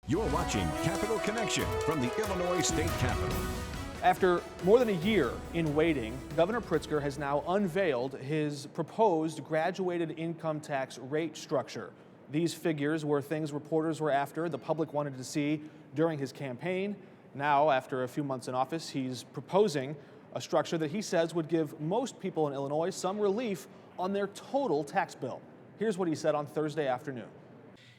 You're watching Capital Connection from the Illinois State Capitol. After more than a year in waiting, Governor Pritzker has now unveiled his proposed graduated income tax rate structure. These figures were things reporters were after, the public wanted to see during his campaign. Now, after a few months in office, he's proposing a structure that he says would give most people in Illinois some relief on their total tax bill. Here's what he said on Thursday afternoon.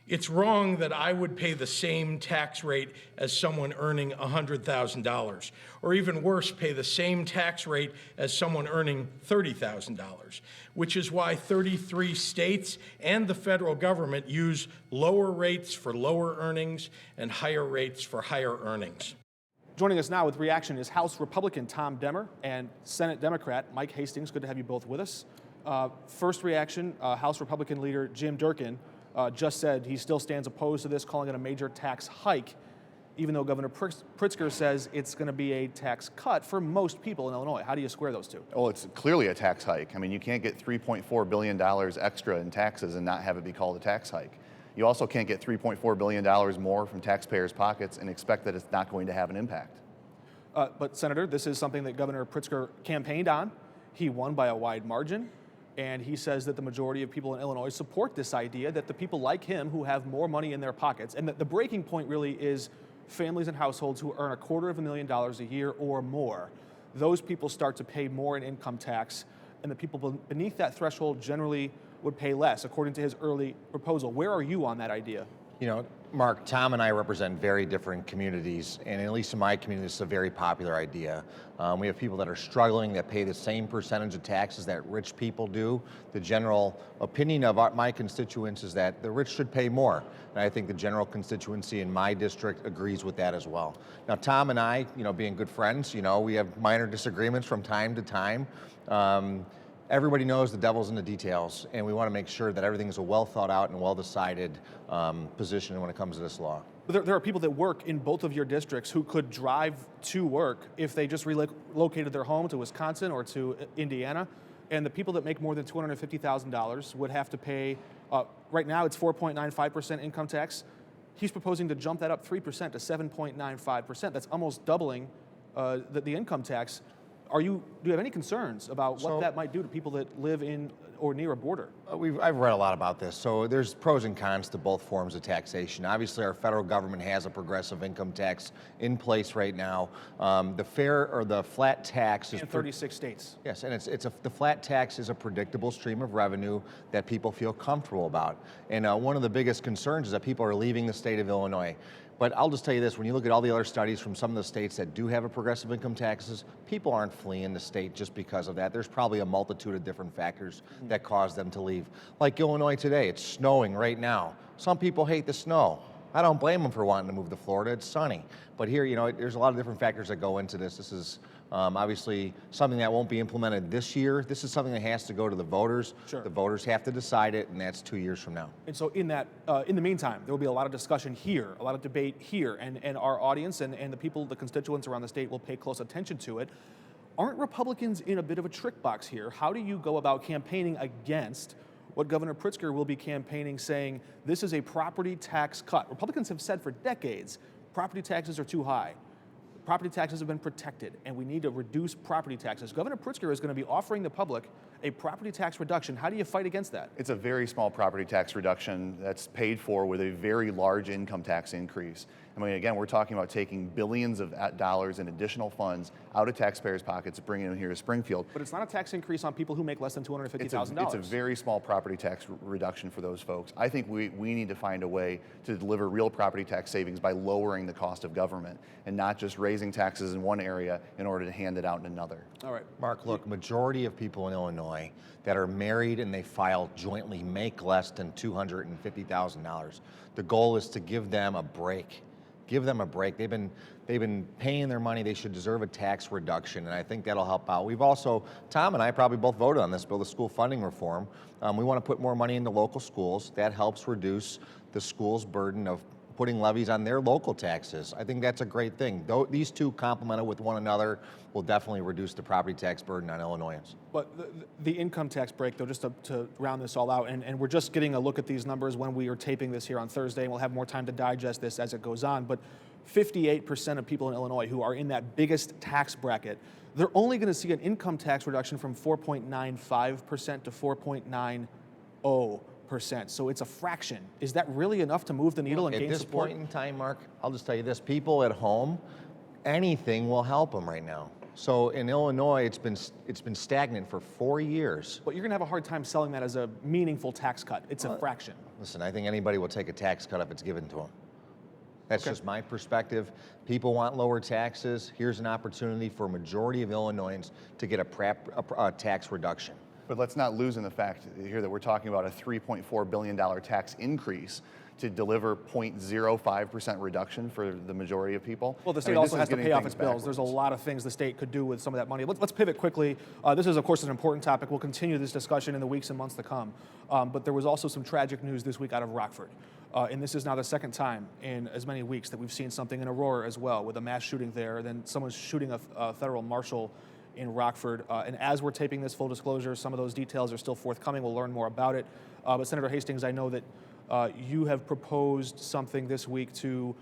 It's wrong that I would pay the same tax rate as someone earning $100,000, or even worse, pay the same tax rate as someone earning $30,000, which is why 33 states and the federal government use lower rates for lower earnings and higher rates for higher earnings. Joining us now with reaction is House Republican Tom Demmer and Senate Democrat Mike Hastings. Good to have you both with us. First reaction, House Republican leader Jim Durkin just said he still stands opposed to this, calling it a major tax hike, even though Governor Pritzker says it's going to be a tax cut for most people in Illinois. How do you square those two? Well, it's clearly a tax hike. I mean, you can't get $3.4 billion extra in taxes and not have it be called a tax hike. You also can't get $3.4 billion more from taxpayers' pockets and expect that it's not going to have an impact. But Senator, this is something that Governor Pritzker campaigned on. He won by a wide margin. And he says that the majority of people in Illinois support this idea that the people like him who have more money in their pockets, and the breaking point really is families and households who earn $250,000 a year or more. Those people start to pay more in income tax, and the people beneath that threshold generally would pay less, according to his early proposal. Where are you on that idea? You know, Mark, Tom and I represent very different communities, and at least in my community, this is a very popular idea. We have people that are struggling that pay the same percentage of taxes that rich people do. The general opinion of my constituents is that the rich should pay more, and I think the general constituency in my district agrees with that as well. Now, Tom and I, being good friends, we have minor disagreements from time to time. Everybody knows the devil's in the details, and we want to make sure that everything is a well thought out and well decided position when it comes to this law. There are people that work in both of your districts who could drive to work if they just relocated their home to Wisconsin or to Indiana, and the people that make more than $250,000 would have to pay, right now it's 4.95% income tax. He's proposing to jump that up 3% to 7.95%. That's almost doubling the income tax. Do you have any concerns about what that might do to people that live in or near a border? I've read a lot about this. So there's pros and cons to both forms of taxation. Obviously, our federal government has a progressive income tax in place right now. The flat tax is in 36 states. Yes, and the flat tax is a predictable stream of revenue that people feel comfortable about. And one of the biggest concerns is that people are leaving the state of Illinois. But I'll just tell you this, when you look at all the other studies from some of the states that do have a progressive income taxes, people aren't fleeing the state just because of that. There's probably a multitude of different factors that cause them to leave. Like Illinois today, it's snowing right now. Some people hate the snow. I don't blame them for wanting to move to Florida, it's sunny. But here, there's a lot of different factors that go into this. This is obviously something that won't be implemented this year. This is something that has to go to the voters. Sure. The voters have to decide it, and that's 2 years from now. And so in the meantime, there will be a lot of discussion here, a lot of debate here, and our audience and the people, the constituents around the state will pay close attention to it. Aren't Republicans in a bit of a trick box here? How do you go about campaigning against what Governor Pritzker will be campaigning, saying this is a property tax cut? Republicans have said for decades, property taxes are too high. Property taxes have been protected, and we need to reduce property taxes. Governor Pritzker is going to be offering the public a property tax reduction. How do you fight against that? It's a very small property tax reduction that's paid for with a very large income tax increase. I mean, again, we're talking about taking billions of dollars in additional funds out of taxpayers' pockets, bringing them here to Springfield. But it's not a tax increase on people who make less than $250,000. It's a very small property tax reduction for those folks. I think we need to find a way to deliver real property tax savings by lowering the cost of government and not just raising taxes in one area in order to hand it out in another. All right. Mark, look, majority of people in Illinois that are married and they file jointly make less than $250,000. The goal is to give them a break. Give them a break. They've been paying their money. They should deserve a tax reduction, and I think that'll help out. We've also, Tom and I probably both voted on this bill, the school funding reform. We want to put more money into local schools. That helps reduce the school's burden of putting levies on their local taxes. I think that's a great thing. Though these two complemented with one another will definitely reduce the property tax burden on Illinoisans. But the income tax break, though, just to round this all out, and we're just getting a look at these numbers when we are taping this here on Thursday, and we'll have more time to digest this as it goes on, but 58% of people in Illinois who are in that biggest tax bracket, they're only going to see an income tax reduction from 4.95% to 4.90%. So it's a fraction. Is that really enough to move the needle and gain support? At this point in time, Mark, I'll just tell you this. People at home, anything will help them right now. So in Illinois, it's been stagnant for 4 years. But you're going to have a hard time selling that as a meaningful tax cut. It's a fraction. Listen, I think anybody will take a tax cut if it's given to them. That's Okay. just my perspective. People want lower taxes. Here's an opportunity for a majority of Illinoisans to get a tax reduction. But let's not lose in the fact here that we're talking about a $3.4 billion tax increase to deliver 0.05% reduction for the majority of people. Well, the I state mean, also this has is to getting pay off things its bills. There's a backwards. lot of things the state could do with some of that money. Let's pivot quickly. This is, of course, an important topic. We'll continue this discussion in the weeks and months to come. But there was also some tragic news this week out of Rockford. And this is now the second time in as many weeks that we've seen something in Aurora as well, with a mass shooting there. Then someone's shooting a federal marshal in Rockford. And as we're taping this, full disclosure, some of those details are still forthcoming. We'll learn more about it. But Senator Hastings, I know that you have proposed something this week to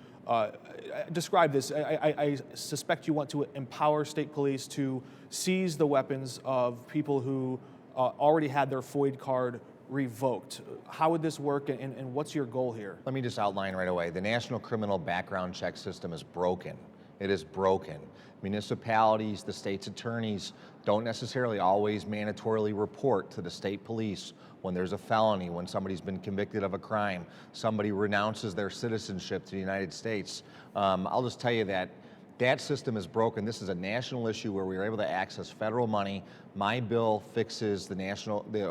describe this. I suspect you want to empower state police to seize the weapons of people who already had their FOID card revoked. How would this work, and what's your goal here? Let me just outline right away. The National Criminal Background Check System is broken. It is broken. Municipalities, the state's attorneys don't necessarily always mandatorily report to the state police when there's a felony, when somebody's been convicted of a crime, somebody renounces their citizenship to the United States. I'll just tell you that that system is broken. This is a national issue where we are able to access federal money. My bill fixes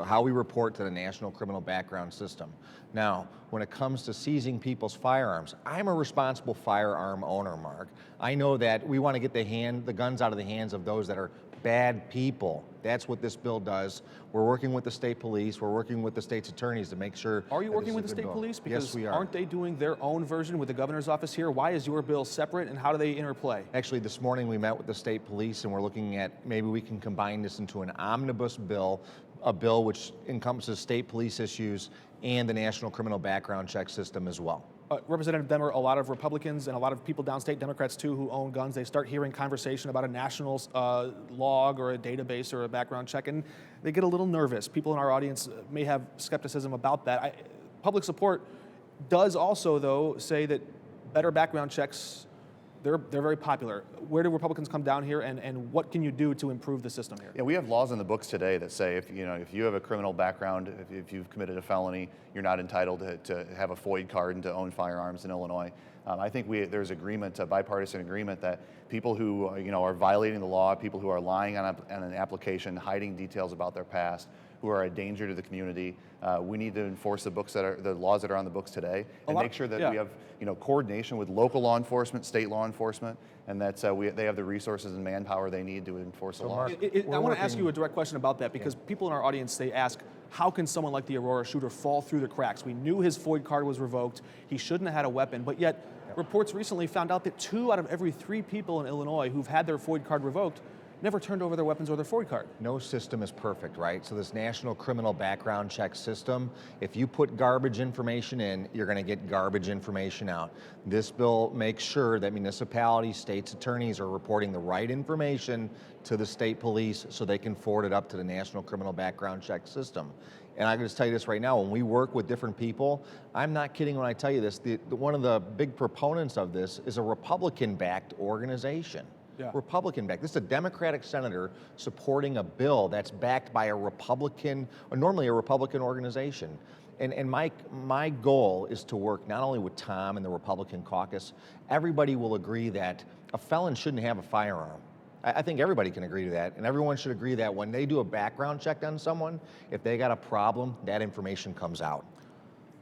how we report to the National Criminal Background System. Now, when it comes to seizing people's firearms, I'm a responsible firearm owner, Mark. I know that we want to get the guns out of the hands of those that are bad people. That's what this bill does. We're working with the state police. We're working with the state's attorneys to make sure. Are you that working this with is the a good state bill. police? Because Yes, we are. aren't they doing their own version with the governor's office here? Why is your bill separate, and how do they interplay? Actually, this morning we met with the state police, and we're looking at maybe we can combine this into an omnibus bill, a bill which encompasses state police issues and the National Criminal Background Check System as well. Representative Demmer, a lot of Republicans and a lot of people downstate, Democrats too, who own guns, they start hearing conversation about a national log or a database or a background check, and they get a little nervous. People in our audience may have skepticism about that. Public support does also, though, say that better background checks, they're very popular. Where do Republicans come down here, and what can you do to improve the system here? Yeah, we have laws in the books today that say if you have a criminal background, if you've committed a felony, you're not entitled to have a FOID card and to own firearms in Illinois. I think there's agreement, a bipartisan agreement, that people who are violating the law, people who are lying on an application, hiding details about their past, who are a danger to the community, we need to enforce the laws that are on the books today, and make sure that we have coordination with local law enforcement, state law enforcement, and that they have the resources and manpower they need to enforce the laws. I want to ask you a direct question about that, because people in our audience, they ask, how can someone like the Aurora shooter fall through the cracks? We knew his FOID card was revoked. He shouldn't have had a weapon, but yet reports recently found out that 2 out of every 3 people in Illinois who've had their FOID card revoked never turned over their weapons or their FOID card. No system is perfect, right? So this National Criminal Background Check System, if you put garbage information in, you're going to get garbage information out. This bill makes sure that municipalities, states' attorneys are reporting the right information to the state police so they can forward it up to the National Criminal Background Check System. And I can just tell you this right now, when we work with different people, I'm not kidding when I tell you this, one of the big proponents of this is a Republican-backed organization. Yeah. Republican-backed. This is a Democratic senator supporting a bill that's backed by a Republican, or normally a Republican organization. And my goal is to work not only with Tom and the Republican caucus, everybody will agree that a felon shouldn't have a firearm. I think everybody can agree to that, and everyone should agree that when they do a background check on someone, if they got a problem, that information comes out.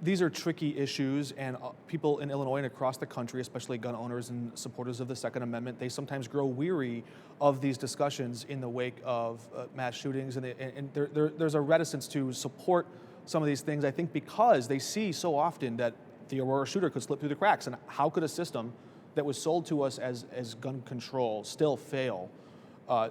These are tricky issues, and people in Illinois and across the country, especially gun owners and supporters of the Second Amendment, they sometimes grow weary of these discussions in the wake of mass shootings, and there's a reticence to support some of these things, I think, because they see so often that the Aurora shooter could slip through the cracks. And how could a system that was sold to us as gun control still fail?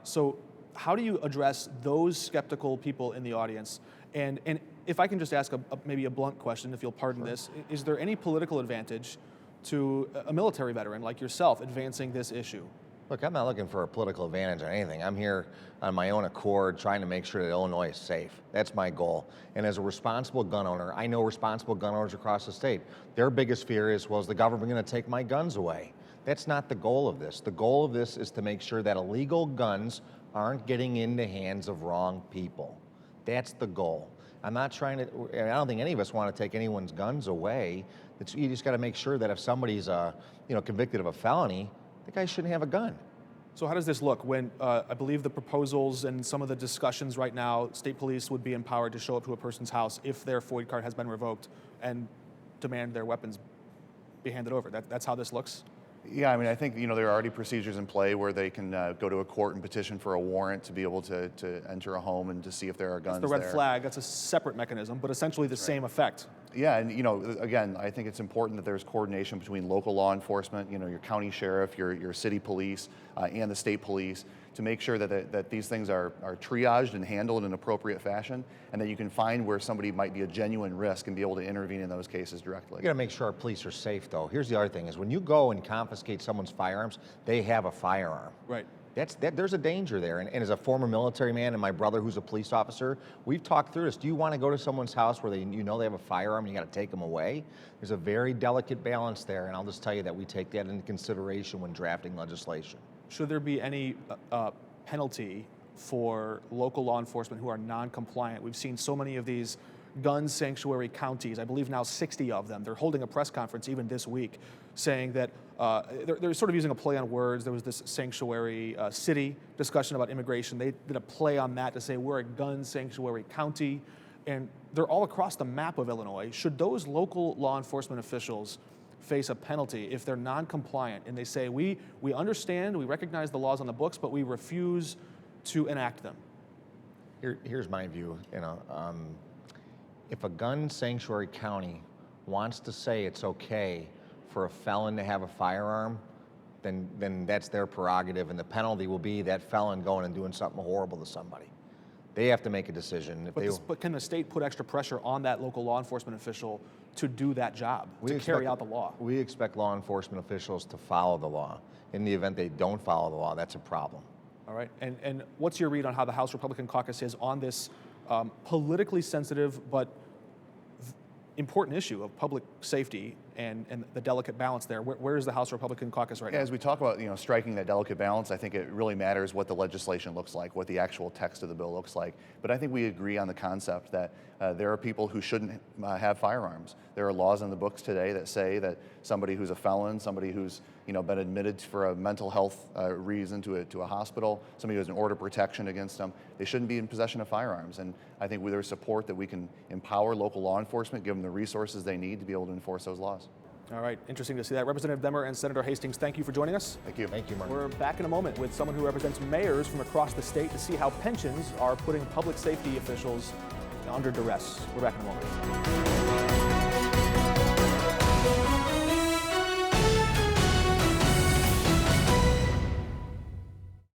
So how do you address those skeptical people in the audience? And if I can just ask maybe a blunt question, if you'll pardon this, is there any political advantage to a military veteran like yourself advancing this issue? Look, I'm not looking for a political advantage or anything. I'm here on my own accord trying to make sure that Illinois is safe. That's my goal. And as a responsible gun owner, I know responsible gun owners across the state. Their biggest fear is, well, is the government going to take my guns away? That's not the goal of this. The goal of this is to make sure that illegal guns aren't getting in the hands of wrong people. That's the goal. I'm not trying to, I don't think any of us want to take anyone's guns away. You just got to make sure that if somebody's convicted of a felony, the guy shouldn't have a gun. So how does this look when I believe the proposals and some of the discussions right now, state police would be empowered to show up to a person's house if their FOID card has been revoked and demand their weapons be handed over? That's how this looks? Yeah, I mean, I think, there are already procedures in play where they can go to a court and petition for a warrant to be able to enter a home and to see if there are guns there. That's the red flag. That's a separate mechanism, but essentially the same effect. Yeah, and again, I think it's important that there's coordination between local law enforcement, your county sheriff, your city police, and the state police to make sure that these things are triaged and handled in an appropriate fashion, and that you can find where somebody might be a genuine risk and be able to intervene in those cases directly. You got to make sure our police are safe, though. Here's the other thing: is when you go and confiscate someone's firearms, they have a firearm. Right. There's a danger there. And as a former military man and my brother who's a police officer, we've talked through this. Do you want to go to someone's house where they have a firearm and you got to take them away? There's a very delicate balance there, and I'll just tell you that we take that into consideration when drafting legislation. Should there be any penalty for local law enforcement who are non-compliant? We've seen so many of these gun sanctuary counties, I believe now 60 of them. They're holding a press conference even this week saying that they're sort of using a play on words. There was this sanctuary city discussion about immigration. They did a play on that to say we're a gun sanctuary county, and they're all across the map of Illinois. Should those local law enforcement officials face a penalty if they're non-compliant and they say, we understand, we recognize the laws on the books, but we refuse to enact them? Here's my view. If a gun sanctuary county wants to say it's okay for a felon to have a firearm, then that's their prerogative, and the penalty will be that felon going and doing something horrible to somebody. They have to make a decision. But can the state put extra pressure on that local law enforcement official to do that job, to carry out the law? We expect law enforcement officials to follow the law. In the event they don't follow the law, that's a problem. All right. And what's your read on how the House Republican caucus is on this politically sensitive but important issue of public safety and the delicate balance there? Where is the House Republican caucus right now? As we talk about striking that delicate balance, I think it really matters what the legislation looks like, what the actual text of the bill looks like. But I think we agree on the concept that there are people who shouldn't have firearms. There are laws in the books today that say that somebody who's a felon, somebody who's been admitted for a mental health reason to a hospital, somebody who has an order of protection against them, they shouldn't be in possession of firearms. And I think there's support that we can empower local law enforcement, give them the resources they need to be able to enforce those laws. All right, interesting to see that. Representative Demmer and Senator Hastings, thank you for joining us. Thank you. Thank you, Mark. We're back in a moment with someone who represents mayors from across the state to see how pensions are putting public safety officials under duress. We're back in a moment.